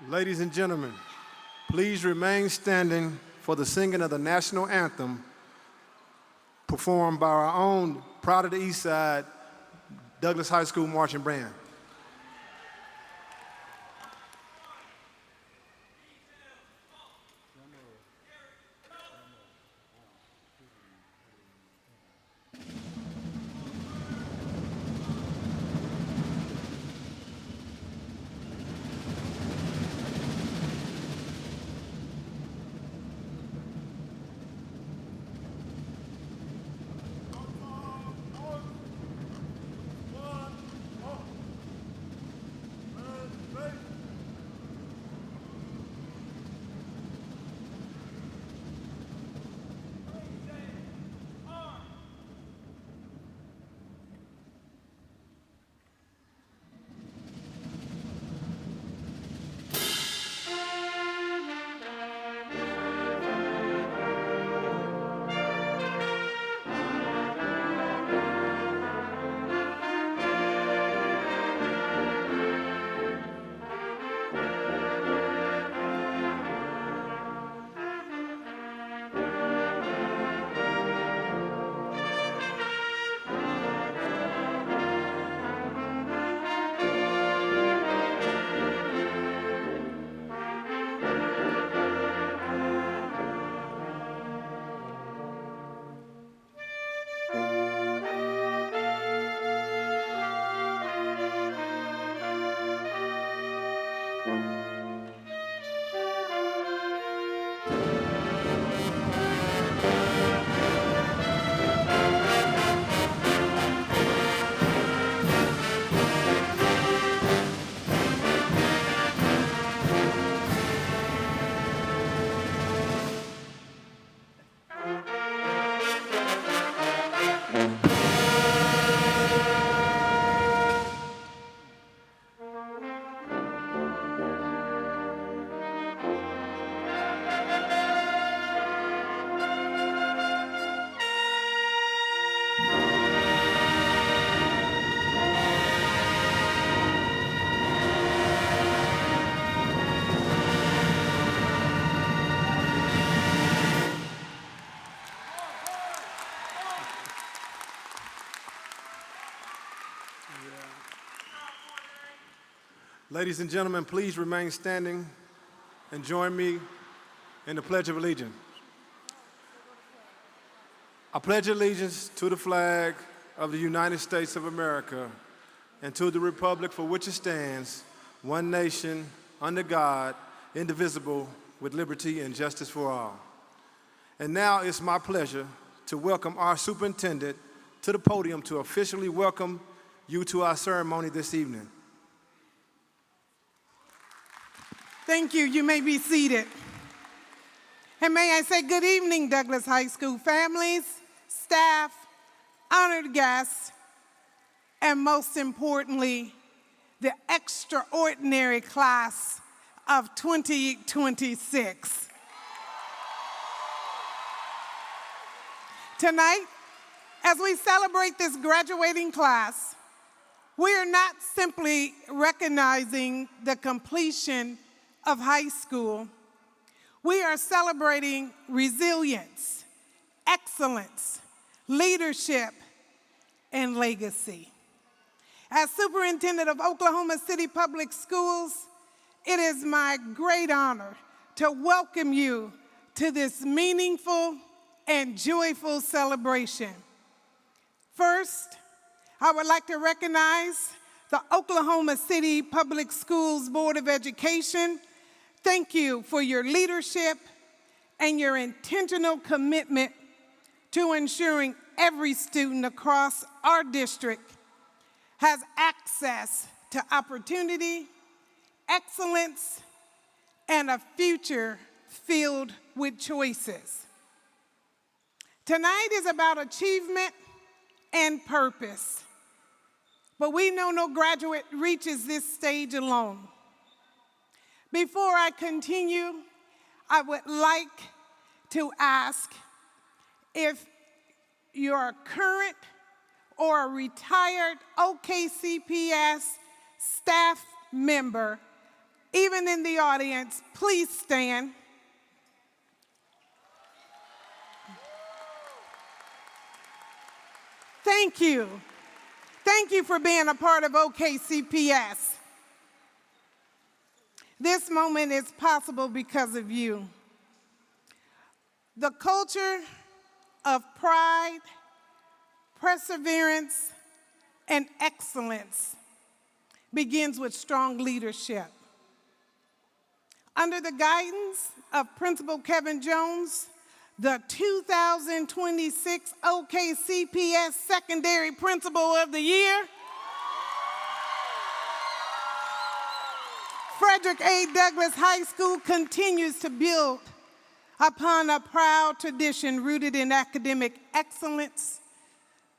Ladies and gentlemen, please remain standing for the singing of the national anthem performed by our own Proud of the East Side Douglas High School Marching Band. Ladies and gentlemen, please remain standing and join me in the Pledge of Allegiance. I pledge allegiance to the flag of the United States of America and to the republic for which it stands, one nation, under God, indivisible, with liberty and justice for all. And now it's my pleasure to welcome our superintendent to the podium to officially welcome you to our ceremony this evening. Thank you. You may be seated. And may I say good evening, Douglas High School families, staff, honored guests, and most importantly, the extraordinary class of 2026. Tonight, as we celebrate this graduating class, we are not simply recognizing the completion of high school. We are celebrating resilience, excellence, leadership, and legacy. As superintendent of Oklahoma City Public Schools, it is my great honor to welcome you to this meaningful and joyful celebration. First, I would like to recognize the Oklahoma City Public Schools Board of Education. Thank you for your leadership and your intentional commitment to ensuring every student across our district has access to opportunity, excellence, and a future filled with choices. Tonight is about achievement and purpose, but we know no graduate reaches this stage alone. Before I continue, I would like to ask if you're a current or a retired OKCPS staff member, Even in the audience, please stand. Thank you. Thank you for being a part of OKCPS. This moment is possible because of you. The culture of pride, perseverance, and excellence begins with strong leadership. Under the guidance of Principal Kevin Jones, the 2026 OKCPS Secondary Principal of the Year, Frederick A. Douglass High School continues to build upon a proud tradition rooted in academic excellence,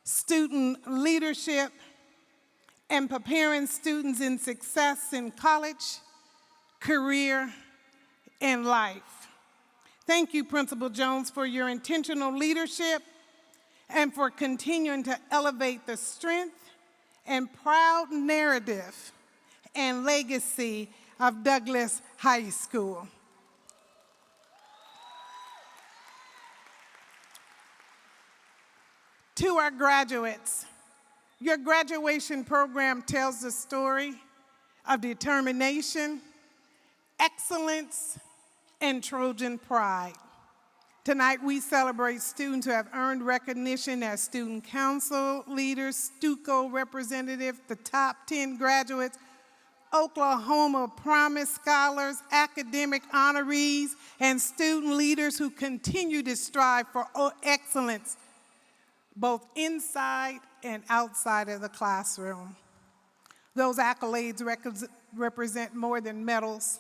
student leadership, and preparing students in success in college, career, and life. Thank you, Principal Jones, for your intentional leadership and for continuing to elevate the strength and proud narrative and legacy of Douglass High School. To our graduates, your graduation program tells the story of determination, excellence, and Trojan pride. Tonight, we celebrate students who have earned recognition as student council leaders, STUCO representatives, the top 10 graduates, Oklahoma Promise Scholars, academic honorees, and student leaders who continue to strive for excellence, both inside and outside of the classroom. Those accolades represent more than medals,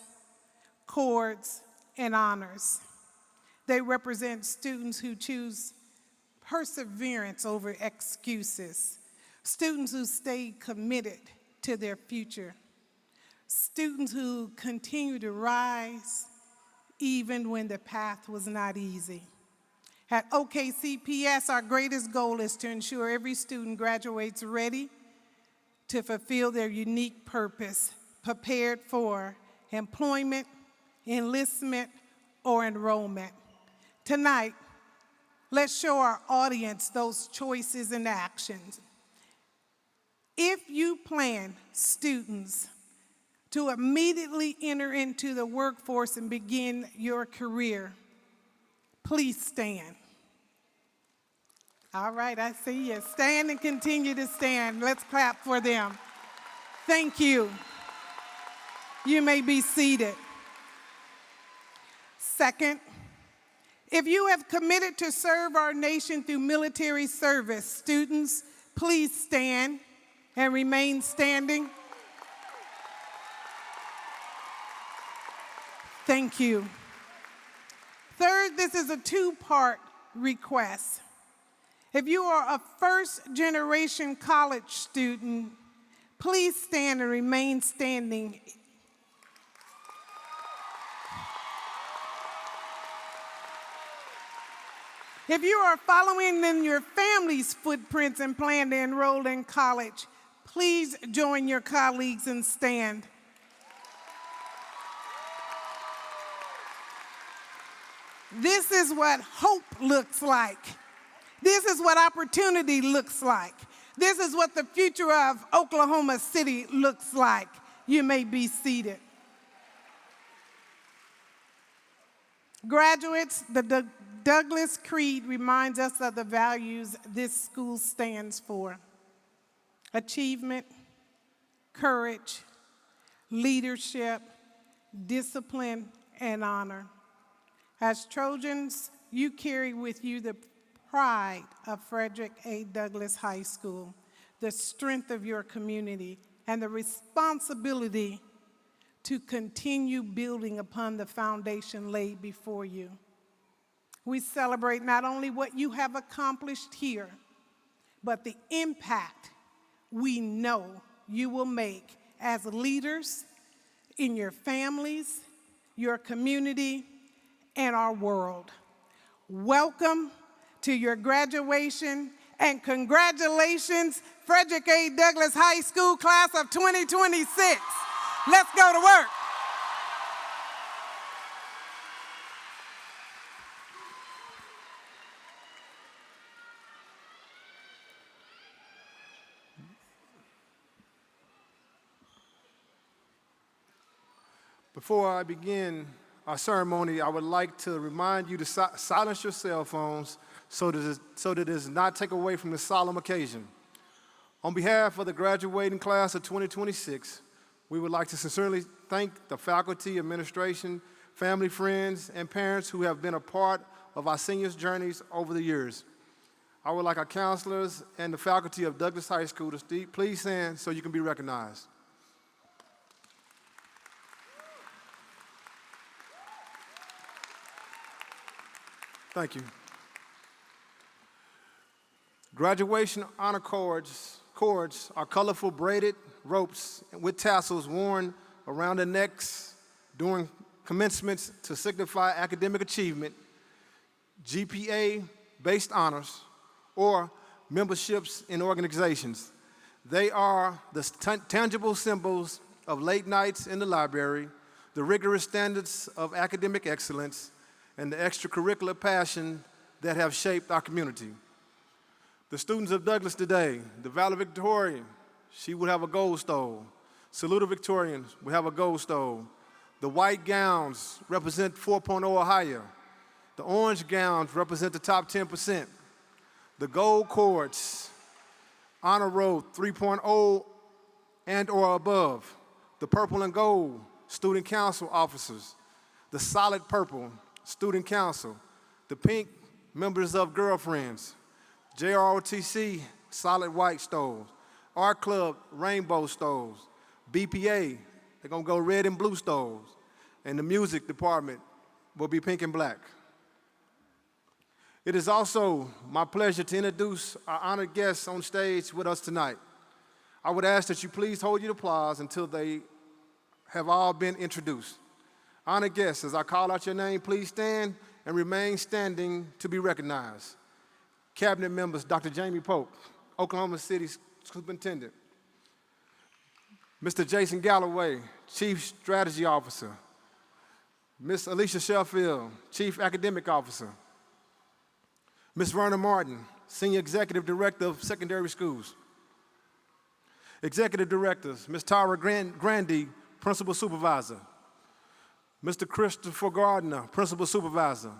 cords, and honors. They represent students who choose perseverance over excuses, students who stay committed to their future, students who continue to rise even when the path was not easy. At OKCPS, our greatest goal is to ensure every student graduates ready to fulfill their unique purpose, prepared for employment, enlistment, or enrollment. Tonight, let's show our audience those choices and actions. If you plan, students, to immediately enter into the workforce and begin your career, please stand. All right, I see you. Stand and continue to stand. Let's clap for them. Thank you. You may be seated. Second, if you have committed to serve our nation through military service, students, please stand and remain standing. Thank you. Third, this is a two-part request. If you are a first-generation college student, please stand and remain standing. If you are following in your family's footprints and plan to enroll in college, please join your colleagues and stand. This is what hope looks like. This is what opportunity looks like. This is what the future of Oklahoma City looks like. You may be seated. Graduates, the Douglass Creed reminds us of the values this school stands for: achievement, courage, leadership, discipline, and honor. As Trojans, you carry with you the pride of Frederick A. Douglass High School, the strength of your community, and the responsibility to continue building upon the foundation laid before you. We celebrate not only what you have accomplished here, but the impact we know you will make as leaders in your families, your community, and our world. Welcome to your graduation, and congratulations, Frederick A. Douglass High School class of 2026. Let's go to work. Before I begin our ceremony, I would like to remind you to silence your cell phones so that it does not take away from the solemn occasion. On behalf of the graduating class of 2026, we would like to sincerely thank the faculty, administration, family, friends, and parents who have been a part of our seniors' journeys over the years. I would like our counselors and the faculty of Douglas High School to please stand so you can be recognized. Thank you. Graduation honor cords are colorful braided ropes with tassels worn around the necks during commencements to signify academic achievement, GPA-based honors, or memberships in organizations. They are the tangible symbols of late nights in the library, the rigorous standards of academic excellence, and the extracurricular passion that have shaped our community. The students of Douglas today, the valedictorian, she would have a gold stole. Salutatorians will have a gold stole. The white gowns represent 4.0 or higher. The orange gowns represent the top 10%. The gold cords, honor roll 3.0 and or above. The purple and gold, student council officers. The solid purple, student council. The pink, members of girlfriends. JROTC, solid white stoles. Art Club, rainbow stoles. BPA, they're gonna go red and blue stoles. And the music department will be pink and black. It is also my pleasure to introduce our honored guests on stage with us tonight. I would ask that you please hold your applause until they have all been introduced. Honored guests, as I call out your name, please stand and remain standing to be recognized. Cabinet members, Dr. Jamie Pope, Oklahoma City Superintendent. Mr. Jason Galloway, Chief Strategy Officer. Ms. Alicia Sheffield, Chief Academic Officer. Ms. Verna Martin, Senior Executive Director of Secondary Schools. Executive Directors, Ms. Tara Grandy, Principal Supervisor. Mr. Christopher Gardner, Principal Supervisor.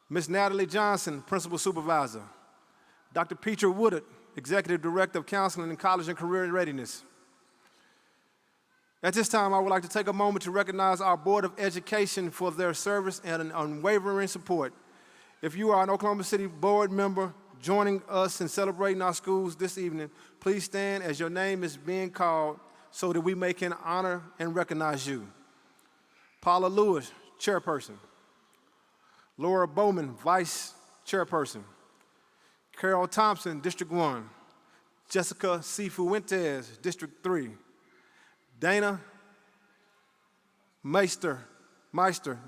Ms. Natalie Johnson, Principal Supervisor. Dr. Peter Woodard, Executive Director of Counseling and College and Career Readiness. At this time, I would like to take a moment to recognize our Board of Education for their service and unwavering support. If you are an Oklahoma City board member joining us in celebrating our schools this evening, please stand as your name is being called so that we can honor and recognize you. Paula Lewis, Chairperson. Laura Bowman, Vice Chairperson. Carol Thompson, District 1. Jessica C. Fuentes, District 3. Dana Meister,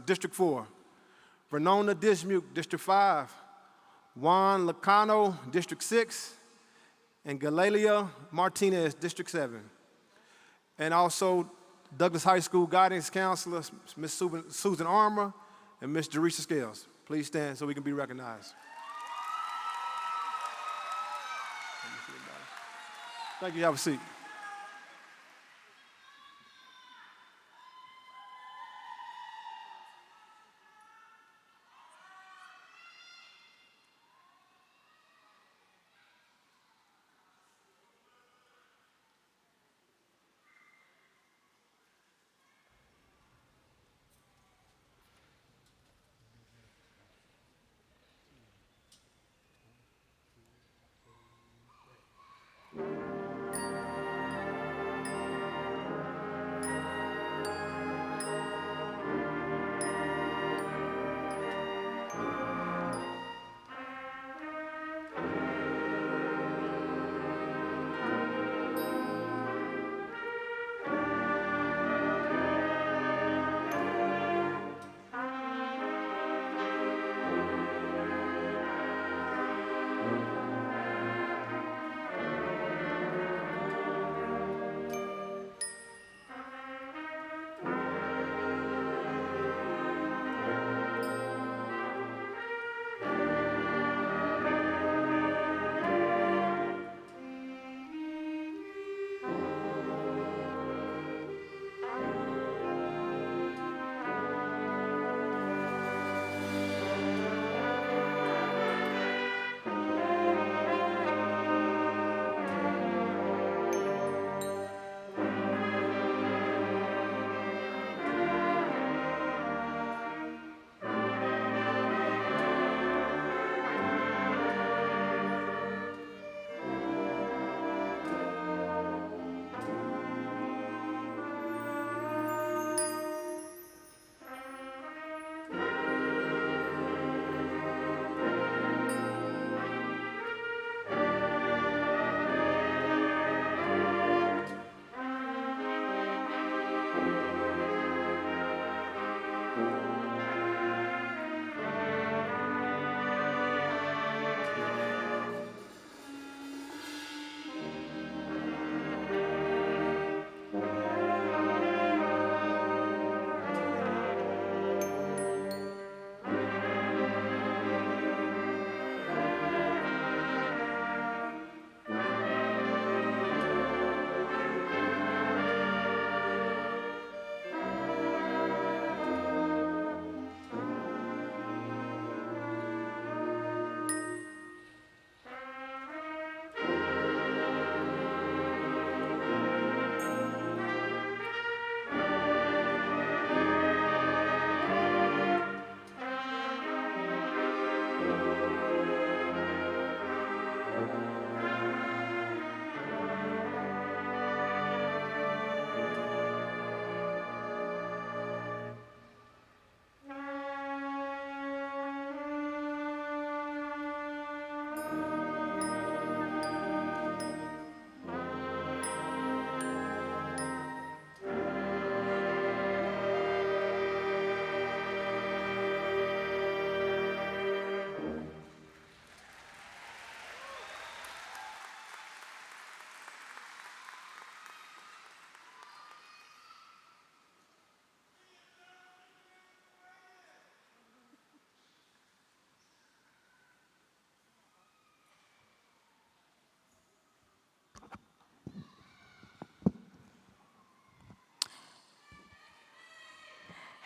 District 4. Vernona Dismuke, District 5. Juan Lacano, District 6. And Galalia Martinez, District 7. And also Douglas High School Guidance Counselor, Ms. Susan Armour, and Ms. Jerisa Scales. Please stand so we can be recognized. Thank you. Have a seat.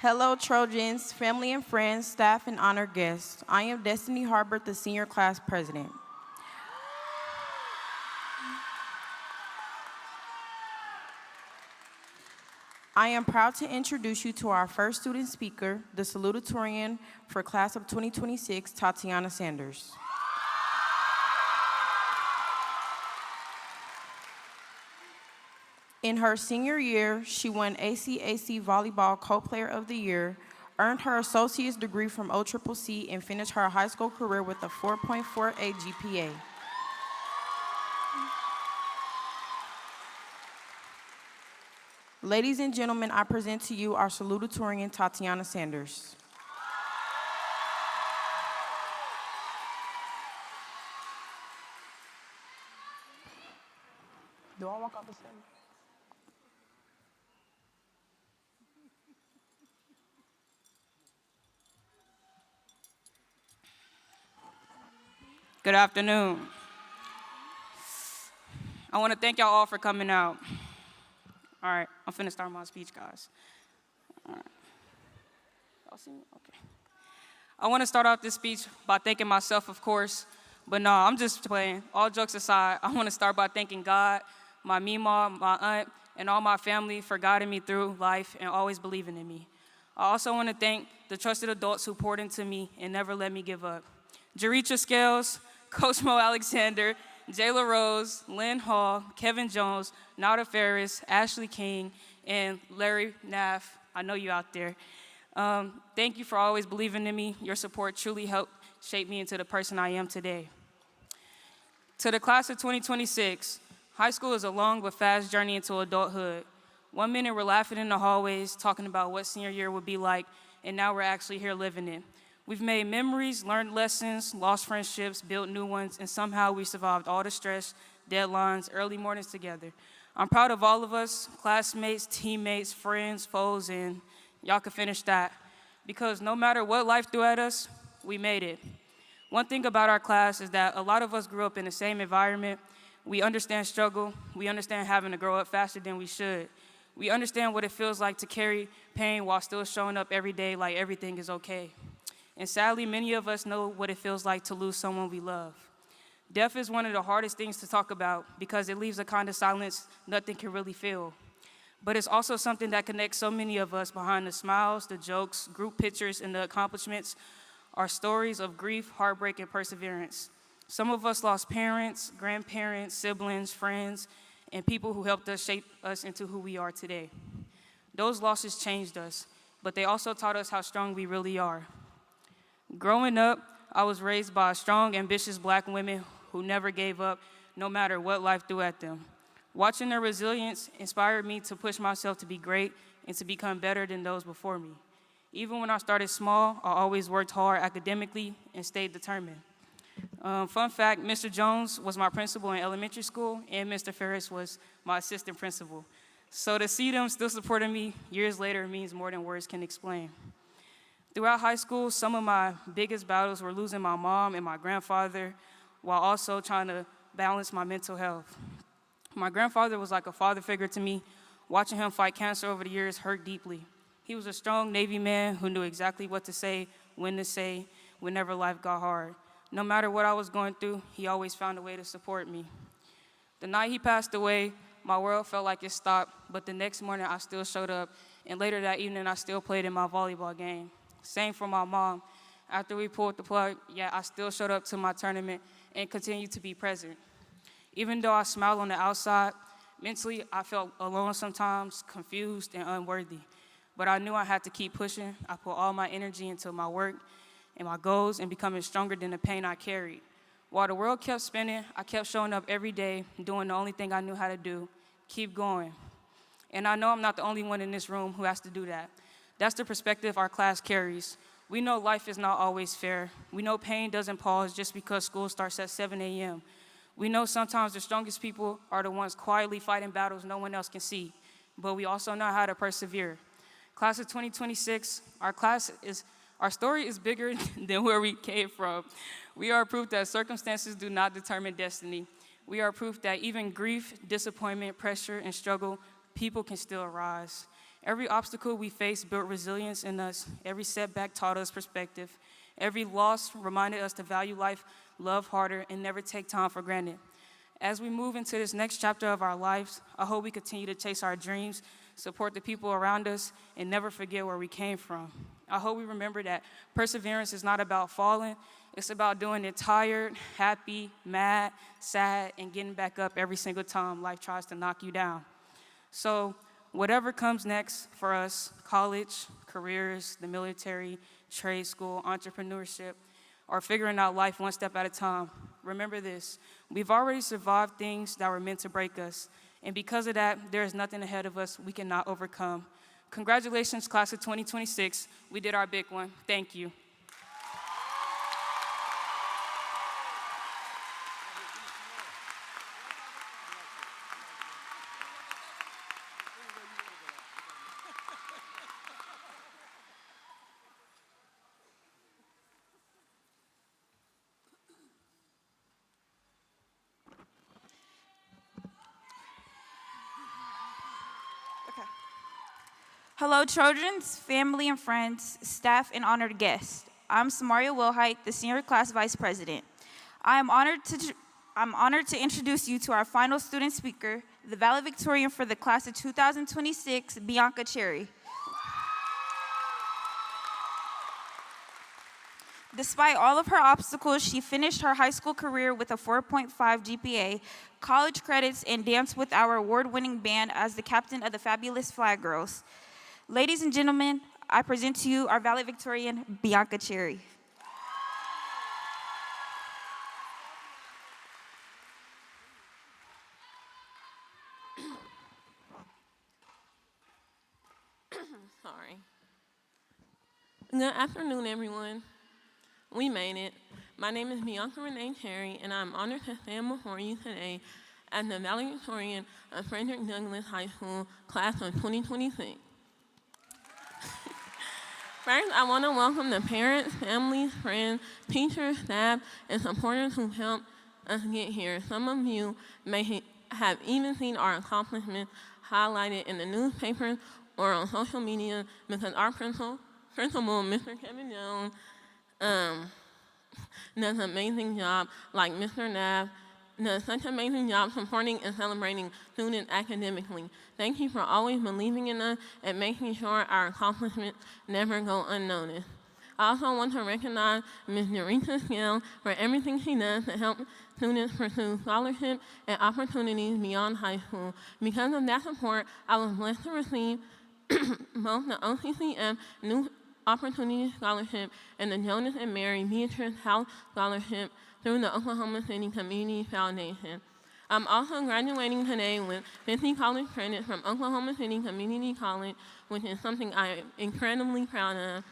Hello, Trojans, family and friends, staff, and honored guests. I am Destiny Harbert, the senior class president. I am proud to introduce you to our first student speaker, the salutatorian for class of 2026, Tatiana Sanders. In her senior year, she won ACAC Volleyball Co-Player of the Year, earned her associate's degree from OCCC, and finished her high school career with a 4.48 GPA. Ladies and gentlemen, I present to you our salutatorian, Tatiana Sanders. Do I walk up the stage? Good afternoon. I want to thank y'all all for coming out. All right, I'm finna start my speech, guys. All right. Y'all see me? Okay. I want to start off this speech by thanking myself, of course, but no, I'm just playing. All jokes aside, I want to start by thanking God, my Mima, my aunt, and all my family for guiding me through life and always believing in me. I also want to thank the trusted adults who poured into me and never let me give up. Jericha Scales, Coach Mo Alexander, Jayla Rose, Lynn Hall, Kevin Jones, Nada Ferris, Ashley King, and Larry Naff. I know you out there. Thank you for always believing in me. Your support truly helped shape me into the person I am today. To the class of 2026, high school is a long but fast journey into adulthood. 1 minute we're laughing in the hallways, talking about what senior year would be like, and now we're actually here living it. We've made memories, learned lessons, lost friendships, built new ones, and somehow we survived all the stress, deadlines, early mornings together. I'm proud of all of us, classmates, teammates, friends, foes, and y'all can finish that. Because no matter what life threw at us, we made it. One thing about our class is that a lot of us grew up in the same environment. We understand struggle. We understand having to grow up faster than we should. We understand what it feels like to carry pain while still showing up every day like everything is okay. And sadly, many of us know what it feels like to lose someone we love. Death is one of the hardest things to talk about because it leaves a kind of silence nothing can really fill. But it's also something that connects so many of us behind the smiles, the jokes, group pictures, and the accomplishments are stories of grief, heartbreak, and perseverance. Some of us lost parents, grandparents, siblings, friends, and people who helped us shape us into who we are today. Those losses changed us, but they also taught us how strong we really are. Growing up, I was raised by strong, ambitious Black women who never gave up, no matter what life threw at them. Watching their resilience inspired me to push myself to be great and to become better than those before me. Even when I started small, I always worked hard academically and stayed determined. Fun fact, Mr. Jones was my principal in elementary school, and Mr. Ferris was my assistant principal. So to see them still supporting me years later means more than words can explain. Throughout high school, some of my biggest battles were losing my mom and my grandfather, while also trying to balance my mental health. My grandfather was like a father figure to me. Watching him fight cancer over the years hurt deeply. He was a strong Navy man who knew exactly what to say, when to say, whenever life got hard. No matter what I was going through, he always found a way to support me. The night he passed away, my world felt like it stopped, but the next morning I still showed up, and later that evening I still played in my volleyball game. Same for my mom. After we pulled the plug, I still showed up to my tournament and continued to be present. Even though I smiled on the outside, mentally I felt alone sometimes, confused and unworthy. But I knew I had to keep pushing. I put all my energy into my work and my goals and becoming stronger than the pain I carried. While the world kept spinning, I kept showing up every day, doing the only thing I knew how to do, keep going. And I know I'm not the only one in this room who has to do that. That's the perspective our class carries. We know life is not always fair. We know pain doesn't pause just because school starts at 7 a.m. We know sometimes the strongest people are the ones quietly fighting battles no one else can see, but we also know how to persevere. Class of 2026, our story is bigger than where we came from. We are proof that circumstances do not determine destiny. We are proof that even grief, disappointment, pressure, and struggle, people can still rise. Every obstacle we faced built resilience in us. Every setback taught us perspective. Every loss reminded us to value life, love harder, and never take time for granted. As we move into this next chapter of our lives, I hope we continue to chase our dreams, support the people around us, and never forget where we came from. I hope we remember that perseverance is not about falling. It's about doing it tired, happy, mad, sad, and getting back up every single time life tries to knock you down. So whatever comes next for us, college, careers, the military, trade school, entrepreneurship, or figuring out life one step at a time, remember this: we've already survived things that were meant to break us. And because of that, there is nothing ahead of us we cannot overcome. Congratulations, class of 2026. We did our big one. Thank you. Hello, children's, family, and friends, staff, and honored guests. I'm Samaria Wilhite, the Senior Class Vice President. I'm honored to introduce you to our final student speaker, the valedictorian for the class of 2026, Bianca Cherry. Despite all of her obstacles, she finished her high school career with a 4.5 GPA, college credits, and danced with our award-winning band as the captain of the Fabulous Flag Girls. Ladies and gentlemen, I present to you our valedictorian, Bianca Cherry. Sorry. Good afternoon, everyone. We made it. My name is Bianca Renee Cherry, and I'm honored to stand before you today as the valedictorian of Frederick Douglass High School, class of 2026. First, I want to welcome the parents, families, friends, teachers, staff, and supporters who helped us get here. Some of you may have even seen our accomplishments highlighted in the newspapers or on social media because our principal, Mr. Kevin Jones, does an amazing job, like Mr. Knapp does such an amazing job supporting and celebrating students academically. Thank you for always believing in us and making sure our accomplishments never go unnoticed. I also want to recognize Ms. Eureka Scale for everything she does to help students pursue scholarships and opportunities beyond high school. Because of that support, I was blessed to receive both the OCCF New Opportunity Scholarship and the Jonas and Mary Beatrice House Scholarship through the Oklahoma City Community Foundation. I'm also graduating today with 50 college credits from Oklahoma City Community College, which is something I am incredibly proud of.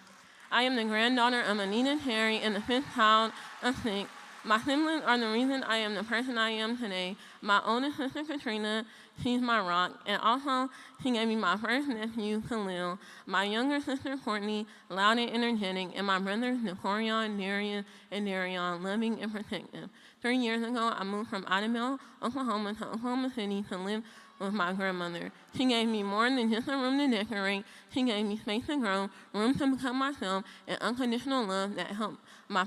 I am the granddaughter of Anita Terry and the fifth child of 6. My siblings are the reason I am the person I am today. My oldest sister, Katrina, she's my rock, and also she gave me my first nephew, Khalil, my younger sister, Courtney, loud and energetic, and my brothers, Nicorion, Darian, and Darion, loving and protective. 3 years ago, I moved from Idabel, Oklahoma to Oklahoma City to live with my grandmother. She gave me more than just a room to decorate. She gave me space to grow, room to become myself, and unconditional love that helped my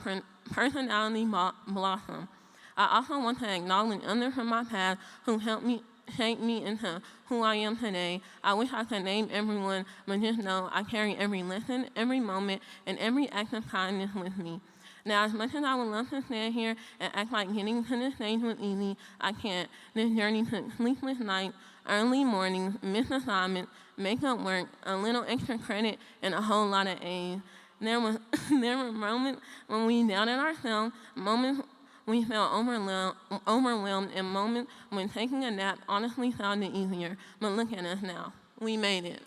personality blossom. I also want to acknowledge others from my past who helped me shape me into who I am today. I wish I could name everyone, but just know I carry every lesson, every moment, and every act of kindness with me. Now, as much as I would love to stand here and act like getting to the stage was easy, I can't. This journey took sleepless nights, early mornings, missed assignments, makeup work, a little extra credit, and a whole lot of A's. There were moments when we doubted ourselves, moments we felt overwhelmed, and moments when taking a nap honestly sounded easier. But look at us now. We made it.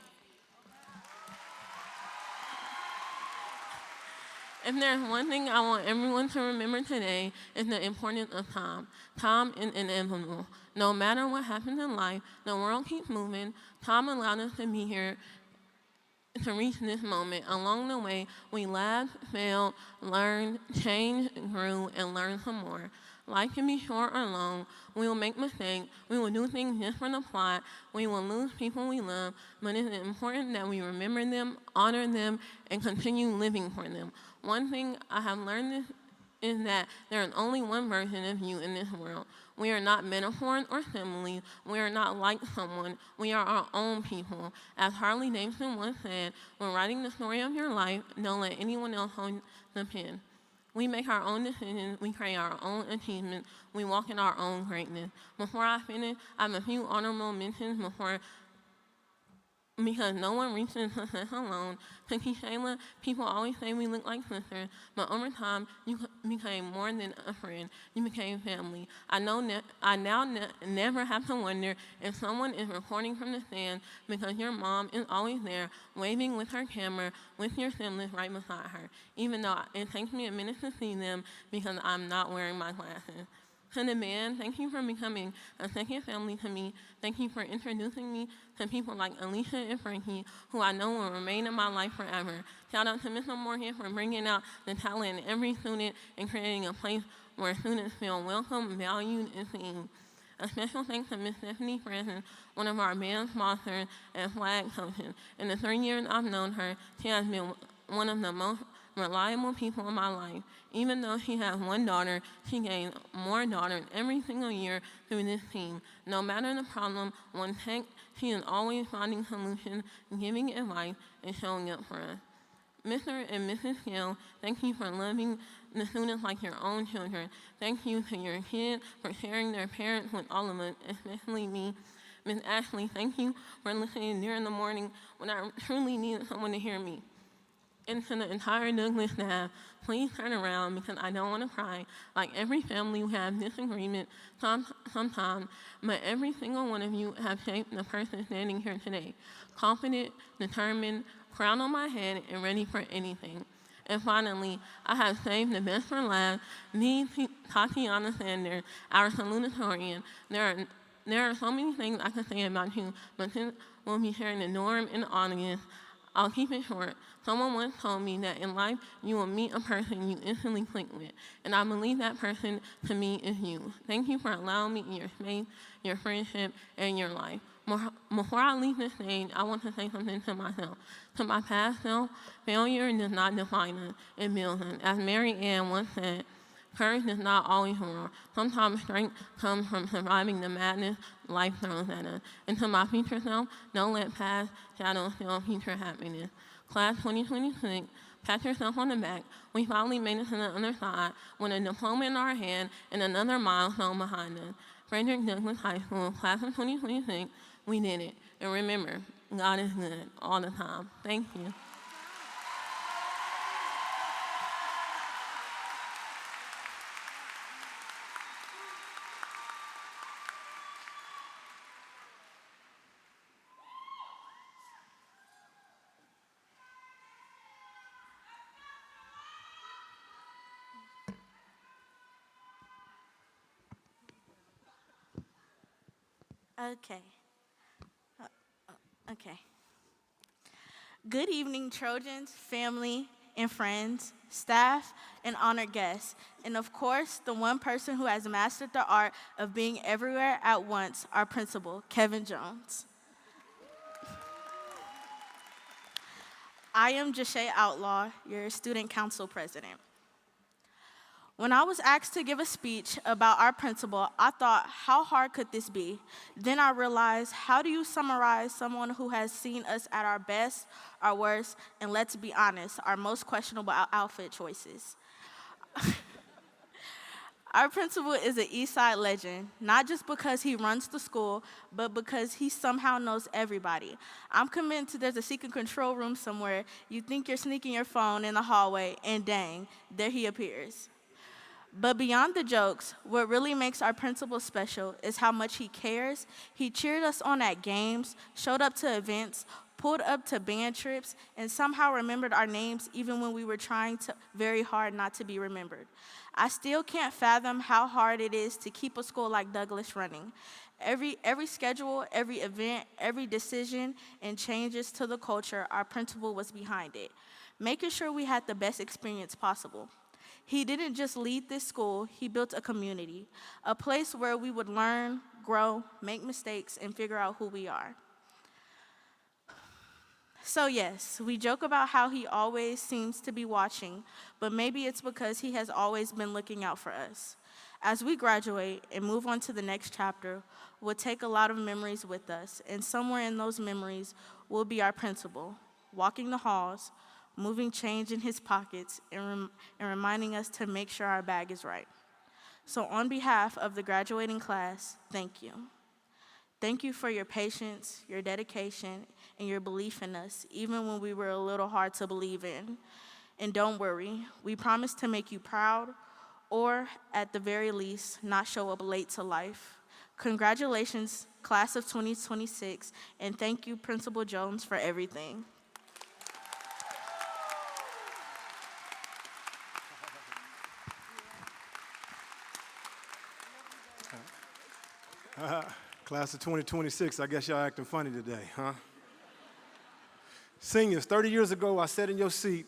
If there's one thing I want everyone to remember today, it's the importance of time. Time is inevitable. No matter what happens in life, the world keeps moving. Time allowed us to be here to reach this moment. Along the way, we laughed, failed, learned, changed, grew, and learned some more. Life can be short or long. We will make mistakes. We will do things just for the plot. We will lose people we love. But it's important that we remember them, honor them, and continue living for them. One thing I have learned is that there is only one version of you in this world. We are not metaphors or similes. We are not like someone. We are our own people. As Harley Davidson once said, when writing the story of your life, don't let anyone else hold the pen. We make our own decisions. We create our own achievements. We walk in our own greatness. Before I finish, I have a few honorable mentions because no one reaches success alone. To Shayla, people always say we look like sisters, but over time, you became more than a friend. You became family. I now never have to wonder if someone is recording from the stand because your mom is always there, waving with her camera, with your siblings right beside her, even though it takes me a minute to see them because I'm not wearing my glasses. To the band, thank you for becoming a second family to me. Thank you for introducing me to people like Alicia and Frankie, who I know will remain in my life forever. Shout out to Mr. Morgan for bringing out the talent in every student and creating a place where students feel welcome, valued, and seen. A special thanks to Miss Stephanie Francis, one of our band sponsors and flag coaches. In the 3 years I've known her, she has been one of the most reliable people in my life. Even though she has one daughter, she gains more daughters every single year through this team. No matter the problem one takes, she is always finding solutions, giving advice, and showing up for us. Mr. and Mrs. Gill, thank you for loving the students like your own children. Thank you to your kids for sharing their parents with all of us, especially me. Ms. Ashley, thank you for listening during the morning when I truly needed someone to hear me. And to the entire Douglas staff, please turn around because I don't want to cry. Like every family, we have disagreements sometimes, but every single one of you have shaped the person standing here today. Confident, determined, crown on my head, and ready for anything. And finally, I have saved the best for last, Tatiana Sanders, our salutatorian. There are so many things I could say about you, but since we'll be sharing the norm and audience, I'll keep it short. Someone once told me that in life, you will meet a person you instantly click with. And I believe that person to me is you. Thank you for allowing me your space, your friendship, and your life. Before I leave this stage, I want to say something to myself. To my past self, failure does not define us, it builds us. As Mary Ann once said, courage does not always roar. Sometimes strength comes from surviving the madness life throws at us. And to my future self, don't let past shadows steal future happiness. Class 2026, pat yourself on the back. We finally made it to the other side with a diploma in our hand and another milestone behind us. Frederick Douglass High School, class of 2026, we did it. And remember, God is good all the time. Thank you. Okay. Okay. Good evening, Trojans, family, and friends, staff, and honored guests, and of course, the one person who has mastered the art of being everywhere at once, our principal, Kevin Jones. I am Jashay Outlaw, your student council president. When I was asked to give a speech about our principal, I thought, how hard could this be? Then I realized, how do you summarize someone who has seen us at our best, our worst, and let's be honest, our most questionable outfit choices? Our principal is an East Side legend, not just because he runs the school, but because he somehow knows everybody. I'm convinced there's a secret control room somewhere. You think you're sneaking your phone in the hallway, and dang, there he appears. But beyond the jokes, what really makes our principal special is how much he cares. He cheered us on at games, showed up to events, pulled up to band trips, and somehow remembered our names even when we were trying very hard not to be remembered. I still can't fathom how hard it is to keep a school like Douglas running. Every schedule, every event, every decision, and changes to the culture, our principal was behind it, making sure we had the best experience possible. He didn't just lead this school, he built a community, a place where we would learn, grow, make mistakes, and figure out who we are. So yes, we joke about how he always seems to be watching, but maybe it's because he has always been looking out for us. As we graduate and move on to the next chapter, we'll take a lot of memories with us, and somewhere in those memories will be our principal, walking the halls, moving change in his pockets, and reminding us to make sure our bag is right. So on behalf of the graduating class, thank you. Thank you for your patience, your dedication, and your belief in us, even when we were a little hard to believe in. And don't worry, we promise to make you proud, or at the very least, not show up late to life. Congratulations, class of 2026, and thank you, Principal Jones, for everything. Class of 2026, I guess y'all acting funny today, huh? Seniors, 30 years ago, I sat in your seat,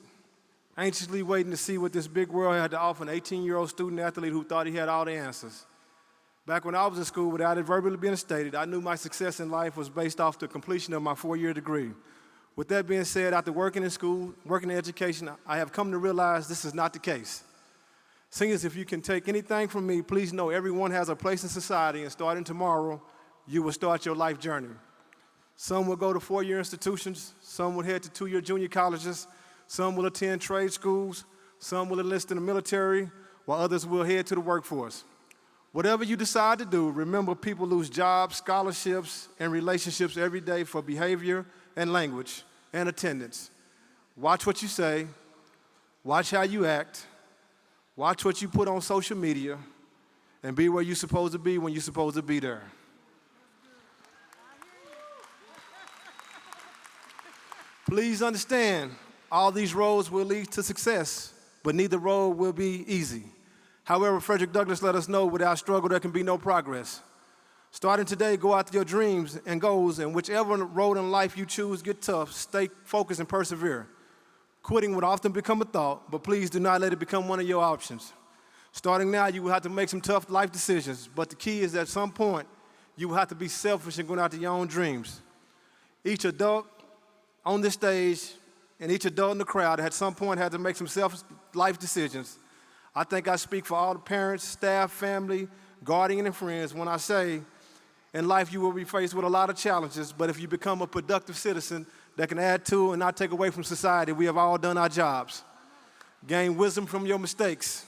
anxiously waiting to see what this big world had to offer an 18-year-old student athlete who thought he had all the answers. Back when I was in school, without it verbally being stated, I knew my success in life was based off the completion of my 4-year degree. With that being said, after working in school, working in education, I have come to realize this is not the case. Seniors, if you can take anything from me, please know everyone has a place in society, and starting tomorrow, you will start your life journey. Some will go to 4-year institutions, some will head to 2-year junior colleges, some will attend trade schools, some will enlist in the military, while others will head to the workforce. Whatever you decide to do, remember people lose jobs, scholarships, and relationships every day for behavior and language and attendance. Watch what you say, watch how you act, watch what you put on social media, and be where you're supposed to be when you're supposed to be there. Please understand, all these roads will lead to success, but neither road will be easy. However, Frederick Douglass let us know without struggle there can be no progress. Starting today, go after your dreams and goals, and whichever road in life you choose get tough, stay focused and persevere. Quitting would often become a thought, but please do not let it become one of your options. Starting now, you will have to make some tough life decisions, but the key is at some point, you will have to be selfish and go after your own dreams. Each adult on this stage and each adult in the crowd at some point had to make some selfish life decisions. I think I speak for all the parents, staff, family, guardian, and friends when I say, in life you will be faced with a lot of challenges, but if you become a productive citizen that can add to and not take away from society, we have all done our jobs. Gain wisdom from your mistakes.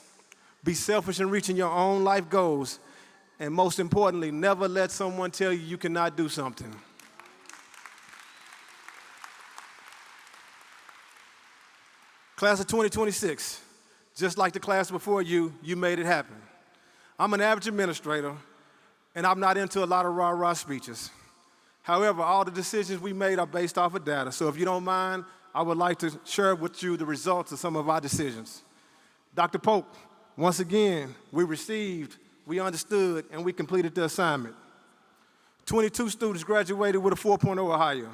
Be selfish in reaching your own life goals. And most importantly, never let someone tell you you cannot do something. Class of 2026, just like the class before you, you made it happen. I'm an average administrator, and I'm not into a lot of rah-rah speeches. However, all the decisions we made are based off of data, so if you don't mind, I would like to share with you the results of some of our decisions. Dr. Polk, once again, we received, we understood, and we completed the assignment. 22 students graduated with a 4.0 or higher.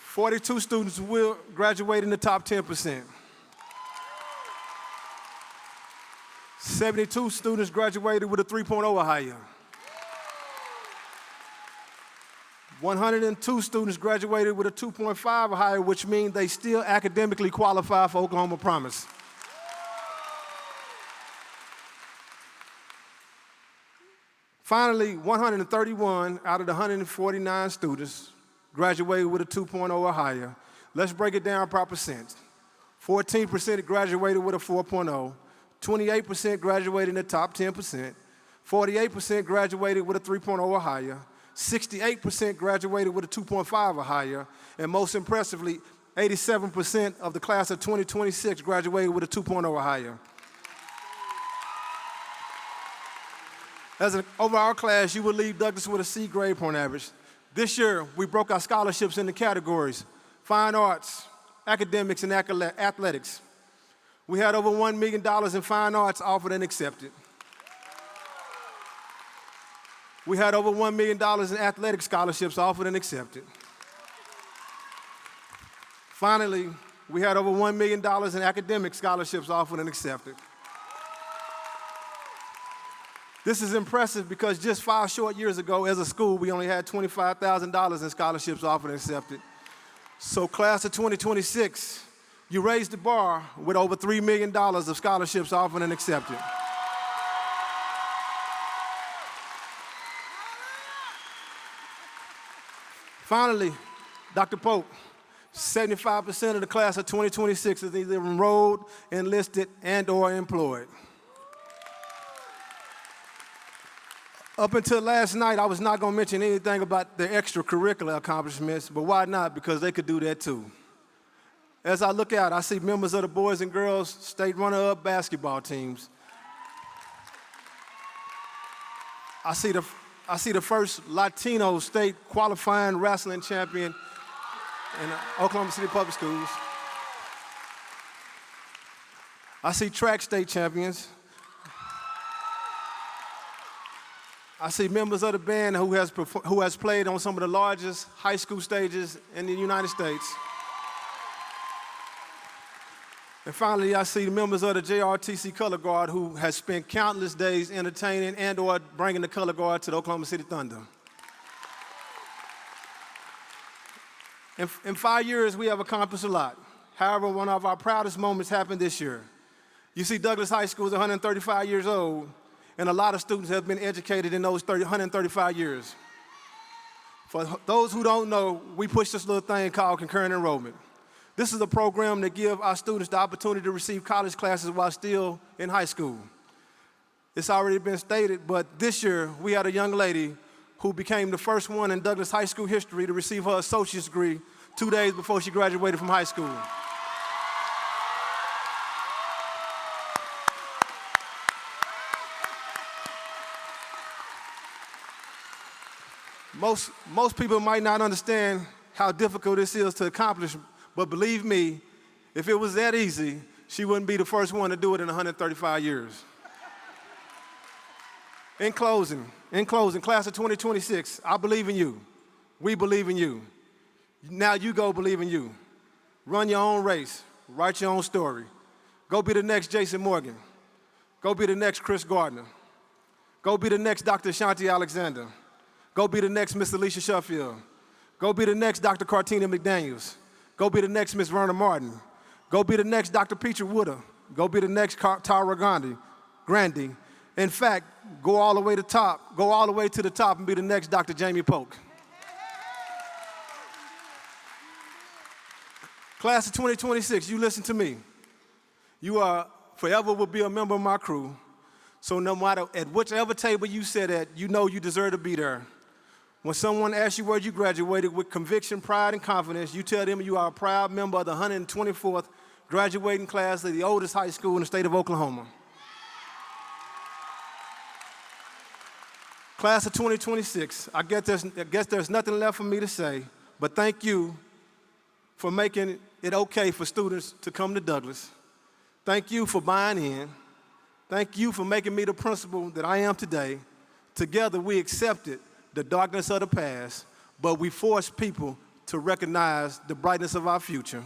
42 students will graduate in the top 10%. 72 students graduated with a 3.0 or higher. 102 students graduated with a 2.5 or higher, which means they still academically qualify for Oklahoma Promise. Finally, 131 out of the 149 students graduated with a 2.0 or higher. Let's break it down by percent. 14% graduated with a 4.0, 28% graduated in the top 10%, 48% graduated with a 3.0 or higher, 68% graduated with a 2.5 or higher, and most impressively, 87% of the class of 2026 graduated with a 2.0 or higher. As an overall class, you will leave Douglas with a C grade point average. This year, we broke our scholarships into categories: fine arts, academics, and athletics. We had over $1 million in fine arts offered and accepted. We had over $1 million in athletic scholarships offered and accepted. Finally, we had over $1 million in academic scholarships offered and accepted. This is impressive because just 5 short years ago, as a school, we only had $25,000 in scholarships offered and accepted. So class of 2026, you raised the bar with over $3 million of scholarships offered and accepted. Finally, Dr. Pope, 75% of the class of 2026 is either enrolled, enlisted, and/or employed. Up until last night, I was not going to mention anything about their extracurricular accomplishments, but why not? Because they could do that too. As I look out, I see members of the boys and girls state runner-up basketball teams. I see the first Latino state qualifying wrestling champion in Oklahoma City Public Schools. I see track state champions. I see members of the band who has played on some of the largest high school stages in the United States. And finally, I see members of the JRTC Color Guard who has spent countless days entertaining and/or bringing the Color Guard to the Oklahoma City Thunder. In 5 years, we have accomplished a lot. However, one of our proudest moments happened this year. You see, Douglas High School is 135 years old, and a lot of students have been educated in those 135 years. For those who don't know, we push this little thing called concurrent enrollment. This is a program that gives our students the opportunity to receive college classes while still in high school. It's already been stated, but this year we had a young lady who became the first one in Douglas High School history to receive her associate's degree 2 days before she graduated from high school. Most people might not understand how difficult this is to accomplish, but believe me, if it was that easy, she wouldn't be the first one to do it in 135 years. In closing, class of 2026, I believe in you. We believe in you. Now you go believe in you. Run your own race. Write your own story. Go be the next Jason Morgan. Go be the next Chris Gardner. Go be the next Dr. Ashanti Alexander. Go be the next Miss Alicia Sheffield. Go be the next Dr. Cartina McDaniels. Go be the next Miss Verna Martin. Go be the next Dr. Petra Wooder. Go be the next Tara Grandy. In fact, go all the way to the top and be the next Dr. Jamie Polk. Class of 2026, you listen to me. You are forever will be a member of my crew. So no matter at whichever table you sit at, you know you deserve to be there. When someone asks you where you graduated with conviction, pride, and confidence, you tell them you are a proud member of the 124th graduating class of the oldest high school in the state of Oklahoma. Class of 2026, I guess there's nothing left for me to say, but thank you for making it okay for students to come to Douglas. Thank you for buying in. Thank you for making me the principal that I am today. Together, we accepted the darkness of the past, but we forced people to recognize the brightness of our future.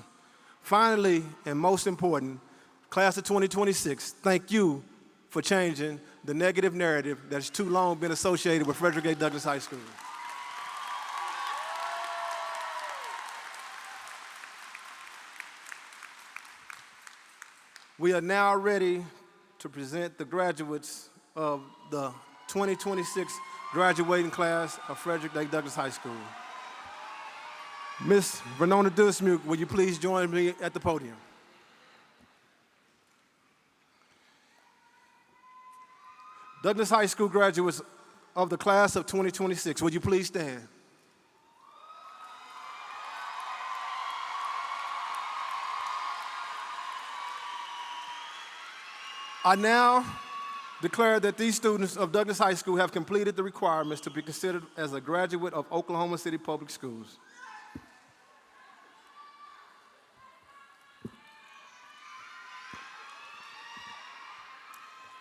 Finally, and most important, class of 2026, thank you for changing the negative narrative that has too long been associated with Frederick A. Douglass High School. We are now ready to present the graduates of the 2026 graduating class of Frederick A. Douglass High School. Miss Vernona Dusmuke, will you please join me at the podium? Douglass High School graduates of the class of 2026, would you please stand? I now declare that these students of Douglass High School have completed the requirements to be considered as a graduate of Oklahoma City Public Schools.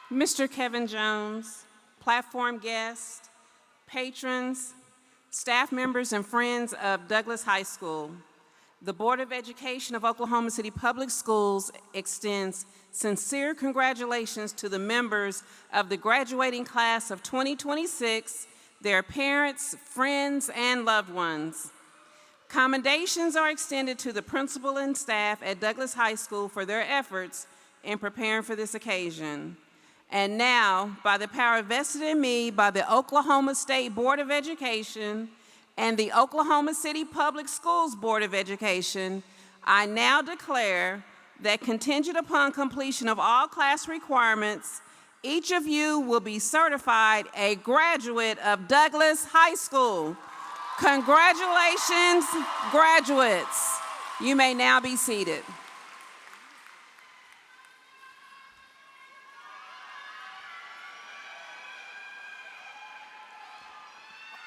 Mr. Kevin Jones, platform guests, patrons, staff members, and friends of Douglass High School, the Board of Education of Oklahoma City Public Schools extends sincere congratulations to the members of the graduating class of 2026, their parents, friends, and loved ones. Commendations are extended to the principal and staff at Douglass High School for their efforts in preparing for this occasion. And now, by the power vested in me by the Oklahoma State Board of Education and the Oklahoma City Public Schools Board of Education, I now declare that contingent upon completion of all class requirements, each of you will be certified a graduate of Douglass High School. Congratulations, graduates. You may now be seated.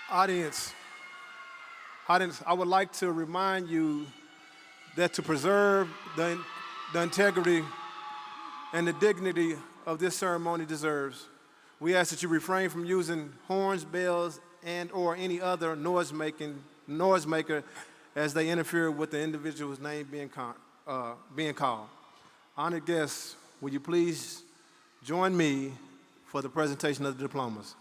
Audience, I would like to remind you that to preserve the integrity and the dignity of this ceremony deserves, we ask that you refrain from using horns, bells, and/or any other noisemaker as they interfere with the individual's name being called. Honored guests, will you please join me for the presentation of the diplomas?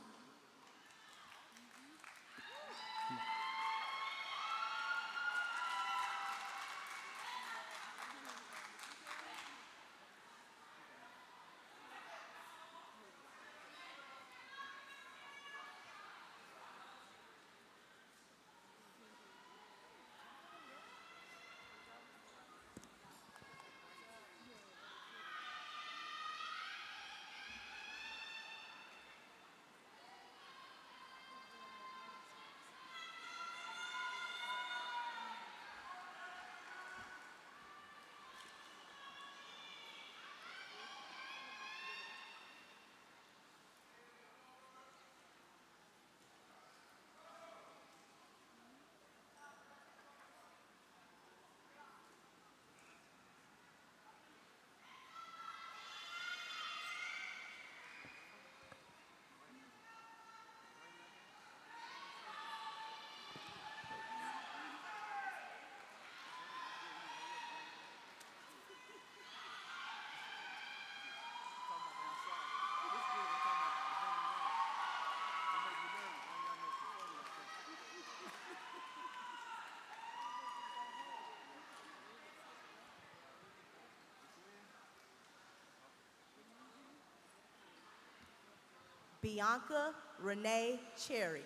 Bianca Renee Cherry.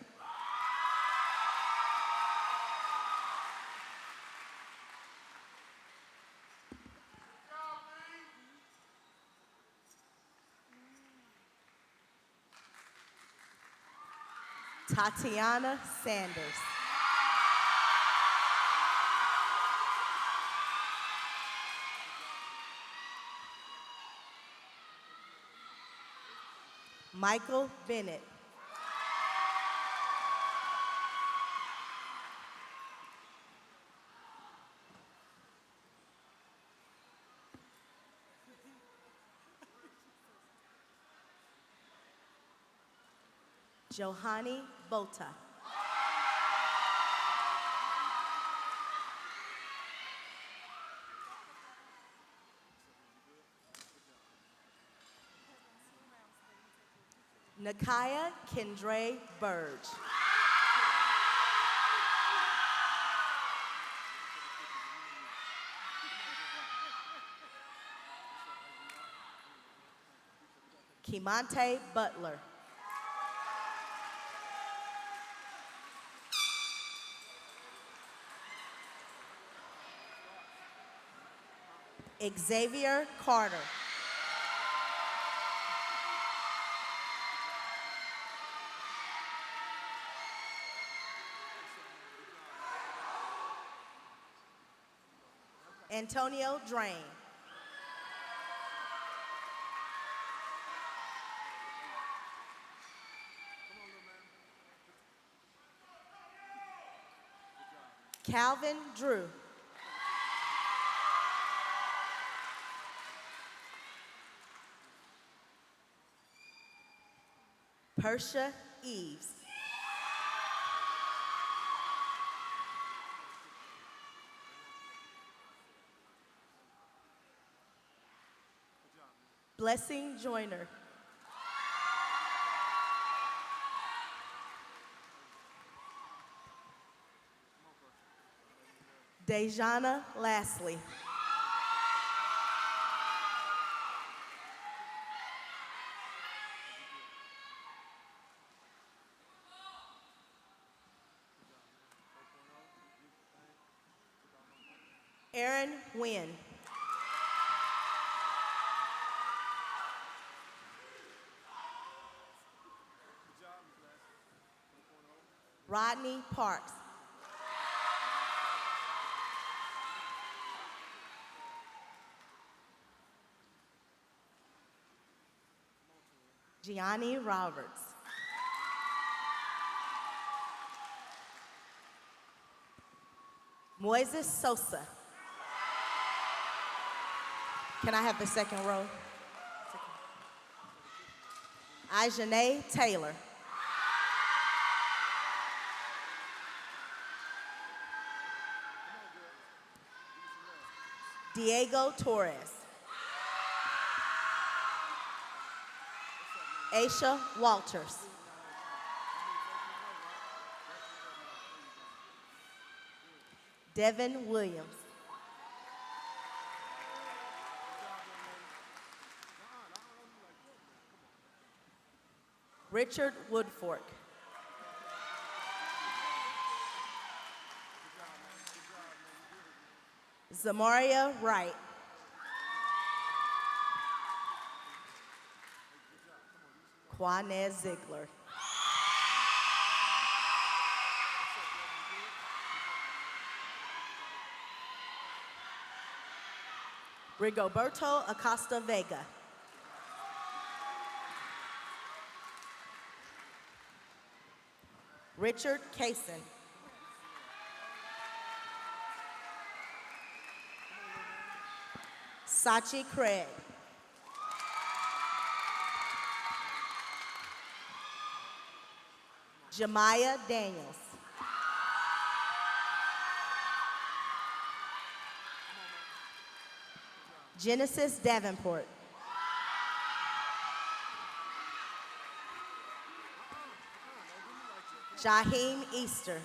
Tatiana Sanders. Michael Bennett. Johanny Bota. Nakaya Kendre Burge. Kimante Butler. Xavier Carter. Antonio Drain. Calvin Drew. Persia Eves. Blessing Joyner. Dejana Lastly. Aaron Wynn. Rodney Parks. Gianni Roberts. Moises Sosa. Can I have the second row? Ajane Taylor. Diego Torres. Aisha Walters. Devin Williams. Richard Woodfork. Zamaria Wright. Juanez Ziegler. Rigoberto Acosta Vega. Richard Kaysen. Sachi Craig. Jemiah Daniels. Genesis Davenport. Jaheim Easter.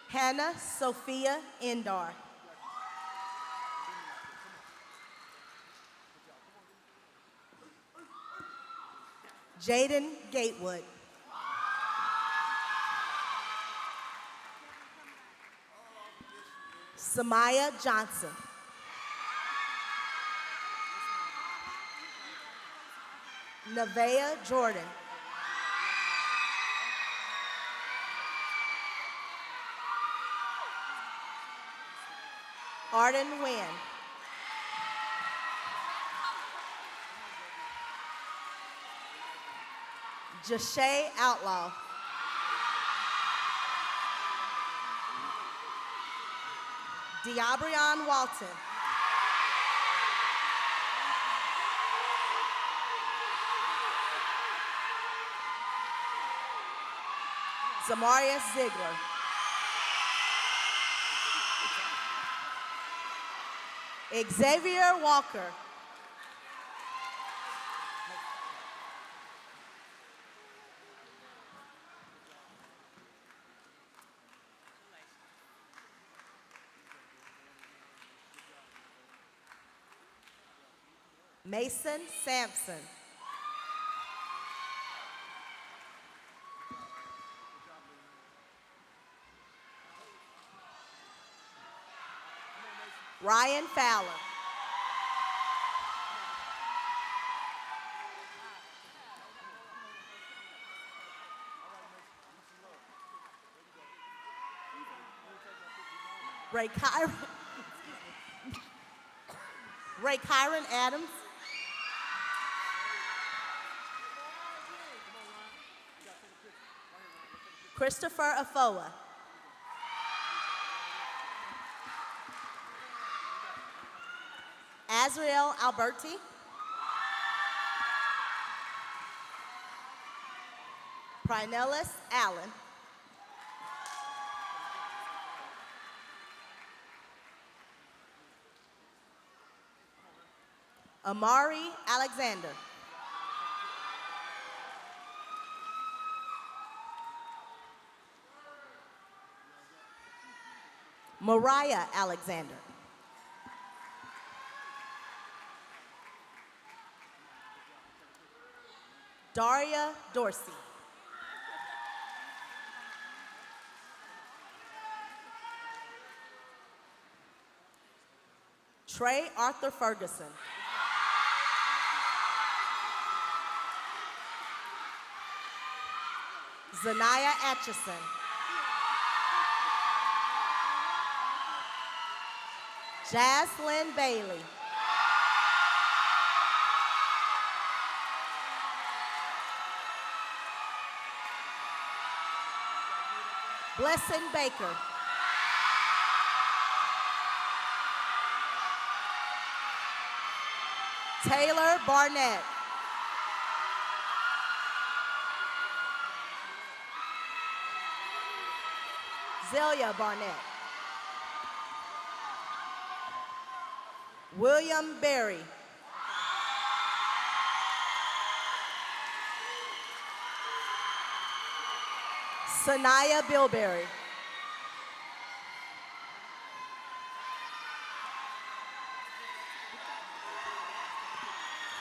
Hannah Sophia Endar. Jaden Gatewood. Samaya Johnson. Nevaeh Jordan. Arden Nguyen. Jashay Outlaw. Diabrion Walton. Zamarius Ziegler. Xavier Walker. Mason Sampson. Ryan Fowler. Ray Kyron Adams. Christopher Afoa. Azriel Alberti. Prinellis Allen. Amari Alexander. Mariah Alexander. Daria Dorsey. Trey Arthur Ferguson. Zanaya Atchison. Jaslyn Bailey. Blessing Baker. Taylor Barnett. Zelia Barnett. William Berry. Sanaya Bilberry.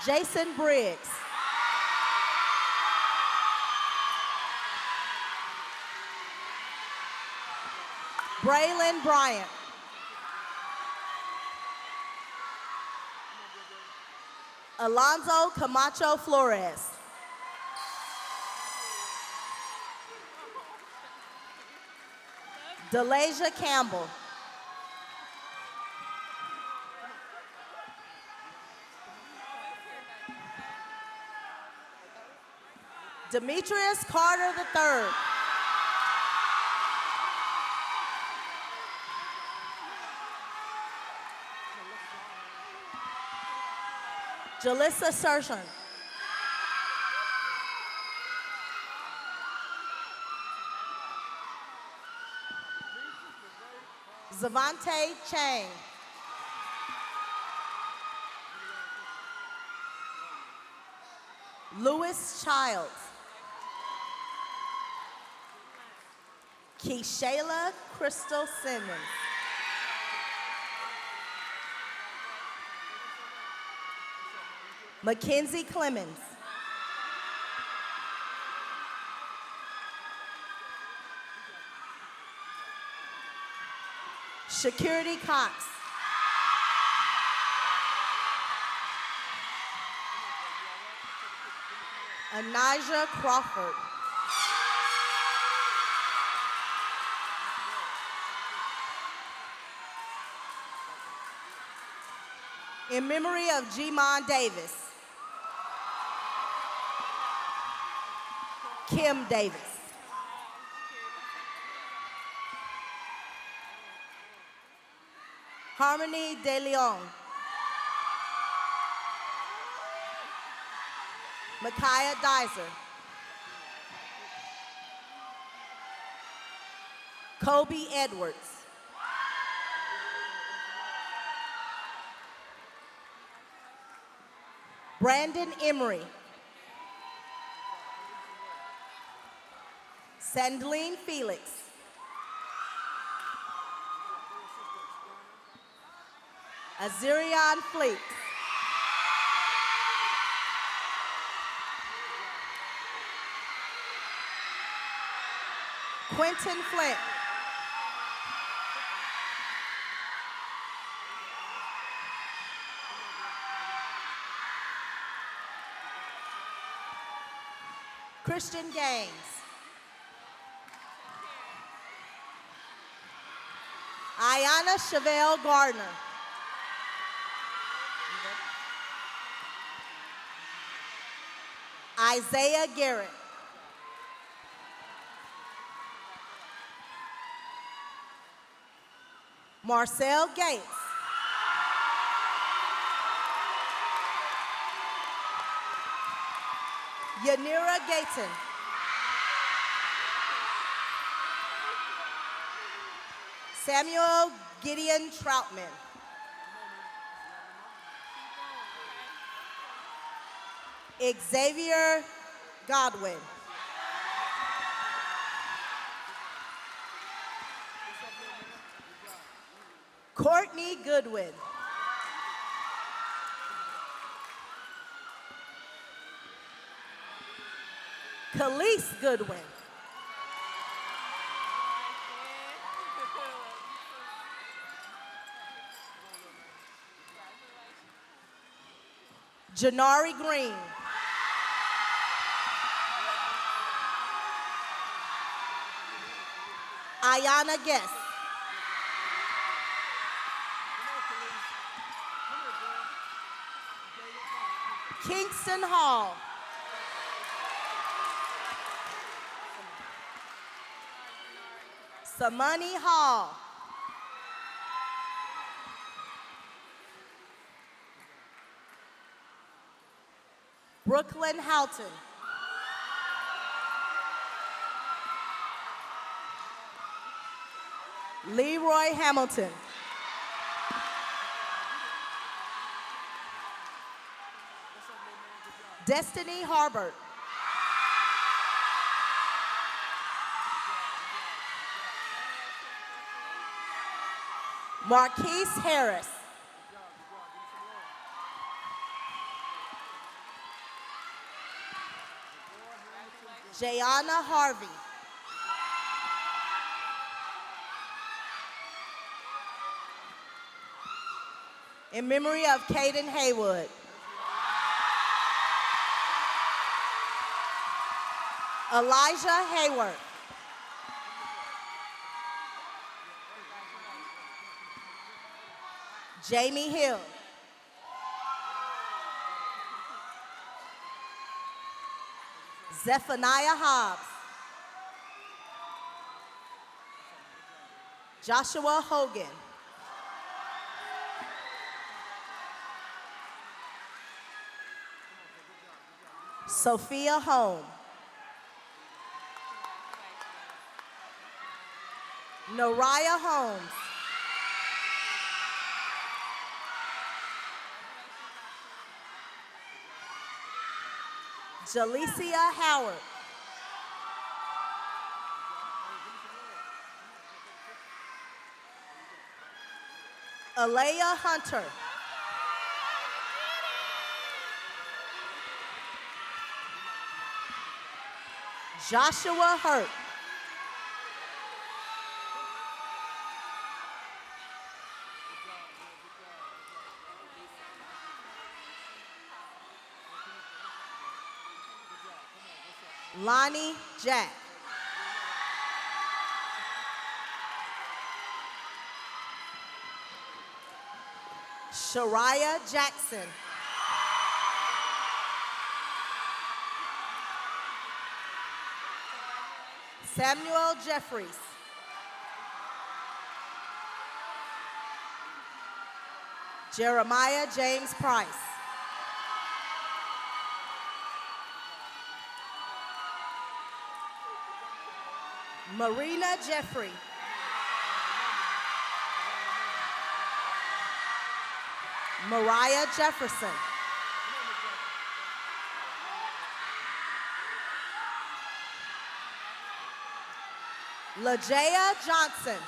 Jason Briggs. Braylon Bryant. Alonzo Camacho Flores. Delasia Campbell. Demetrius Carter III. Jalissa Sershan. Zavante Chang. Lewis Childs. Keishayla Crystal Simmons. Mackenzie Clemens. Security Cox. Anijah Crawford. In memory of Jemon Davis. Kim Davis. Harmony De Leon. Micaiah Dizer. Kobe Edwards. Brandon Emery. Sandeline Felix. Azirion Fleet. Quentin Flint. Christian Gaines. Ayana Chevelle Gardner. Isaiah Garrett. Marcel Gates. Yanira Gayton. Samuel Gideon Troutman. Xavier Godwin. Courtney Goodwin. Khalees Goodwin. Janari Green. Ayana Guest. Kingston Hall. Samani Hall. Brooklyn Houghton. Leroy Hamilton. Destiny Harbert. Marquise Harris. Jayana Harvey. In memory of Caden Haywood. Elijah Hayward. Jamie Hill. Zephaniah Hobbs. Joshua Hogan. Sophia Home. Noriah Holmes. Jalicia Howard. Alea Hunter. Joshua Hurt. Lonnie Jack. Shariah Jackson. Samuel Jeffries. Jeremiah James Price. Marina Jeffrey. Mariah Jefferson. LaJaya Johnson.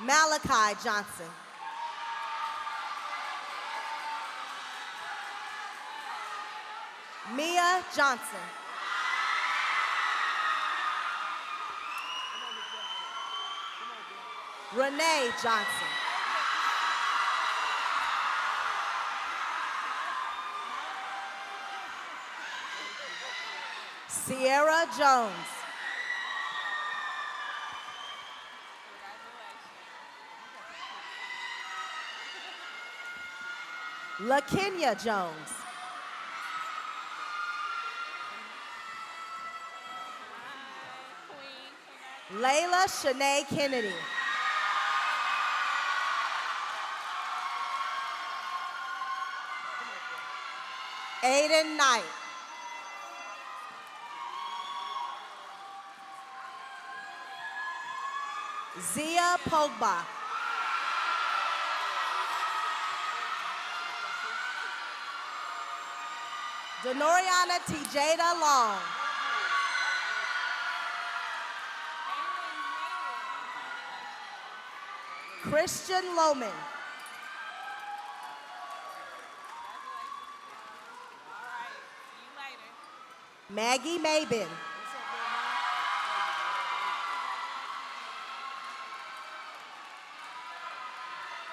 Malachi Johnson. Mia Johnson. Renee Johnson. Sierra Jones. LaKenya Jones. Layla Shanae Kennedy. Aiden Knight. Zia Pogba. Denoriana Tejada Long. Christian Loman. Maggie Mabin.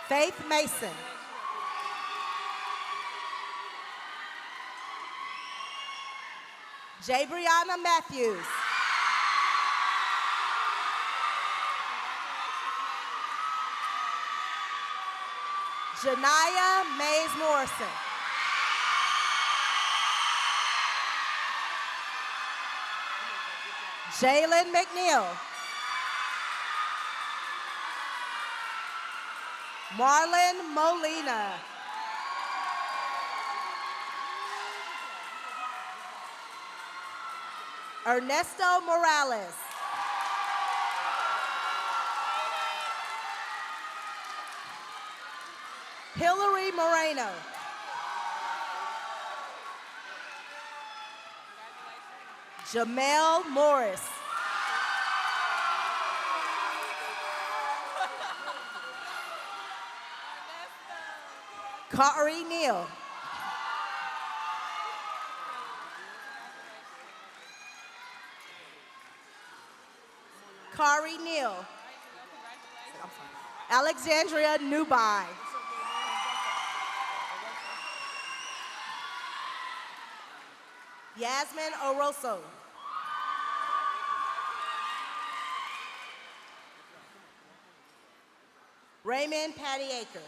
Faith Mason. Jabrianna Matthews. Janaya Mays Morrison. Jalen McNeil. Marlon Molina. Ernesto Morales. Hillary Moreno. Jamel Morris. Kari Neal. Kari Neal. Alexandria Newby. Yasmin Oroso. Raymond Patty-Aker.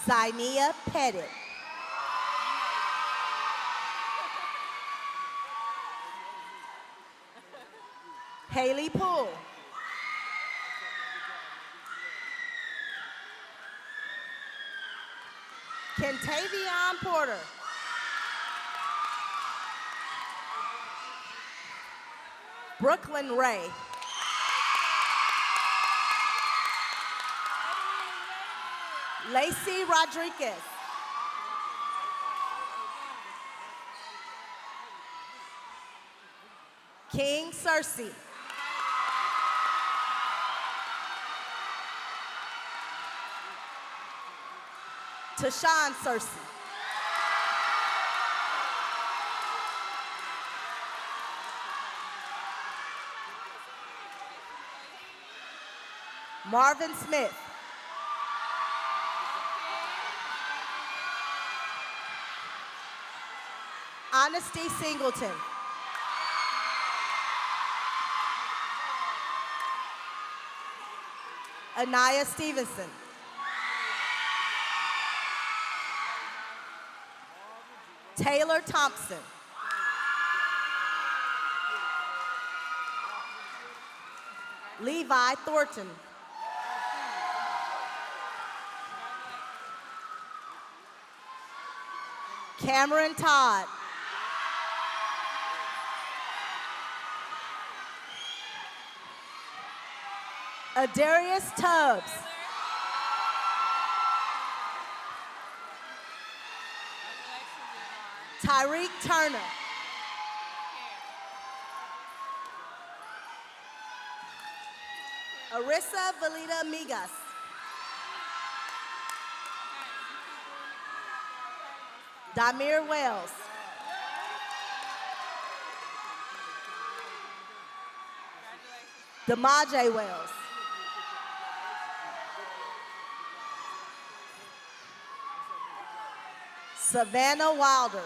Zynia Pettit. Haley Poole. Kentavion Porter. Brooklyn Ray. Lacey Rodriguez. King Cersei. Tashawn Cersei. Marvin Smith. Honesty Singleton. Anaya Stevenson. Taylor Thompson. Levi Thornton. Cameron Todd. Adarius Tubbs. Tyreek Turner. Arissa Valida Migas. Damir Wells. Demaje Wells. Savannah Wilder.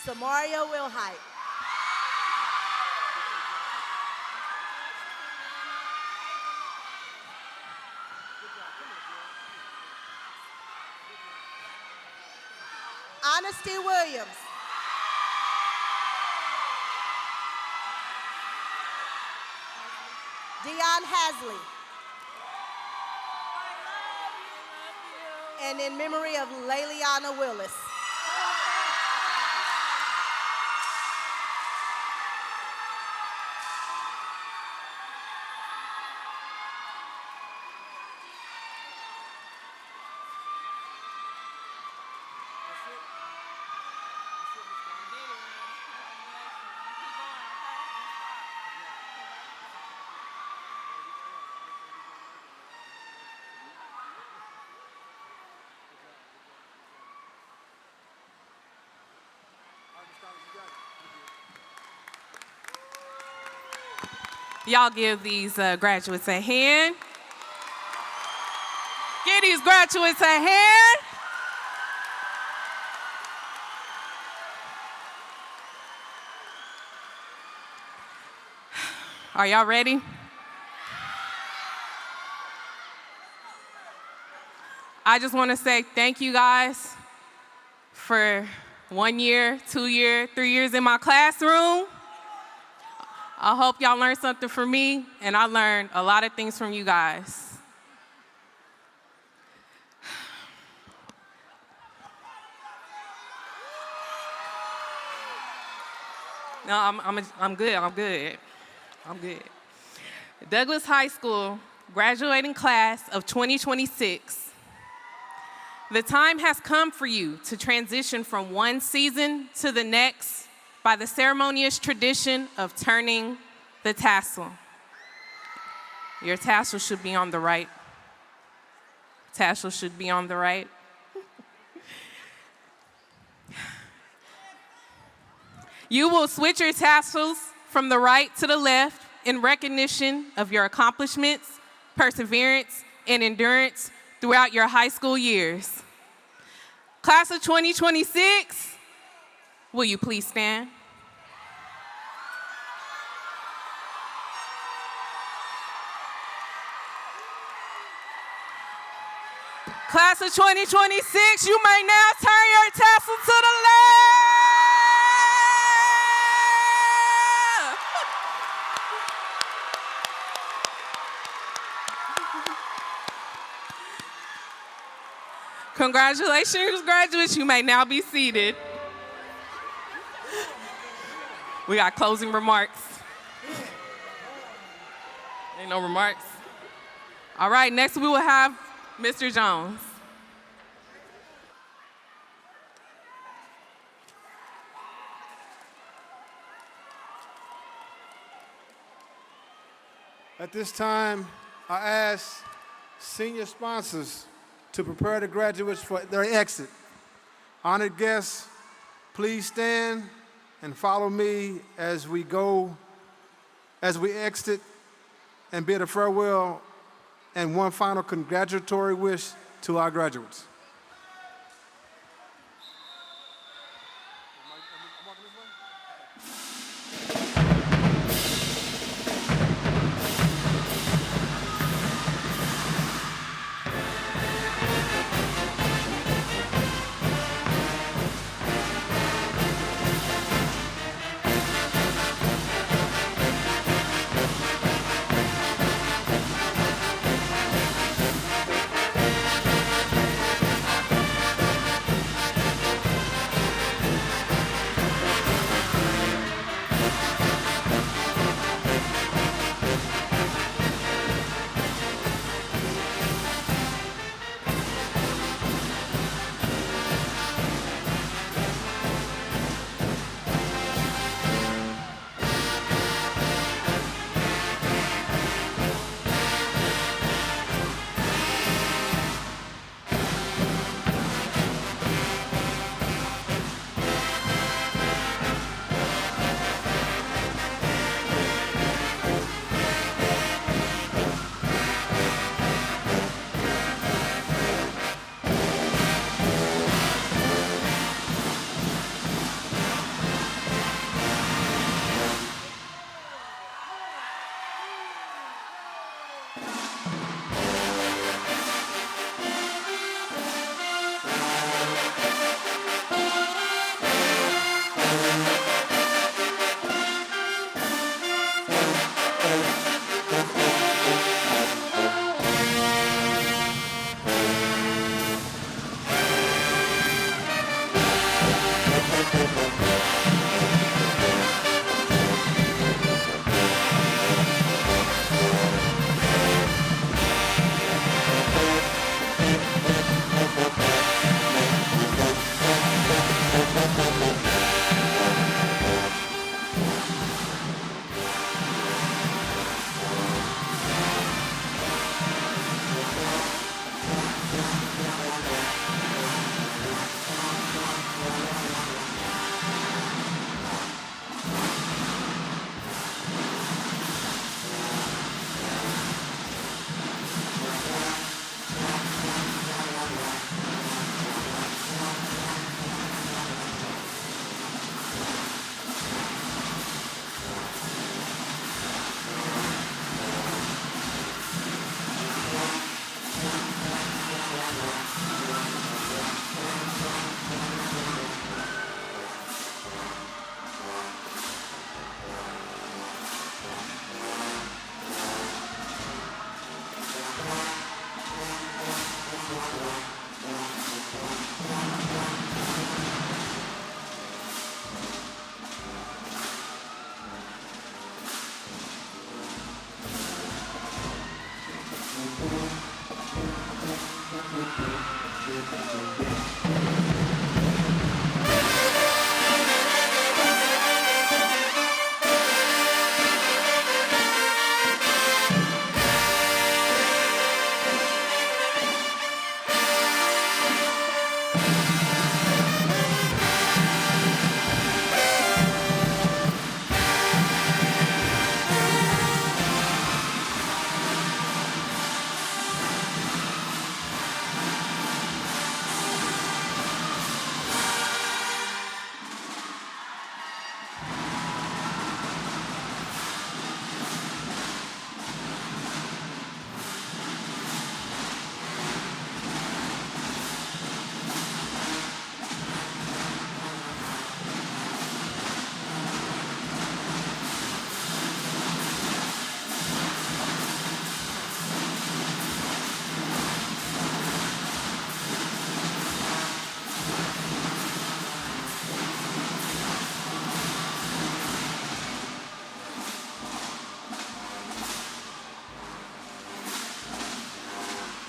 Samaria Wilhite. Honesty Williams. Dion Hasley. And in memory of Leliana Willis. Y'all give these graduates a hand. Give these graduates a hand. Are y'all ready? I just want to say thank you guys for 1 year, 2 year, 3 years in my classroom. I hope y'all learned something from me, and I learned a lot of things from you guys. No, I'm good. Douglas High School graduating class of 2026. The time has come for you to transition from one season to the next by the ceremonious tradition of turning the tassel. Your tassel should be on the right. Tassel should be on the right. You will switch your tassels from the right to the left in recognition of your accomplishments, perseverance, and endurance throughout your high school years. Class of 2026, will you please stand? Class of 2026, you may now turn your tassel to the left. Congratulations, graduates. You may now be seated. We got closing remarks. Ain't no remarks. All right, next we will have Mr. Jones. At this time, I ask senior sponsors to prepare the graduates for their exit. Honored guests, please stand and follow me as we exit and bid a farewell and one final congratulatory wish to our graduates.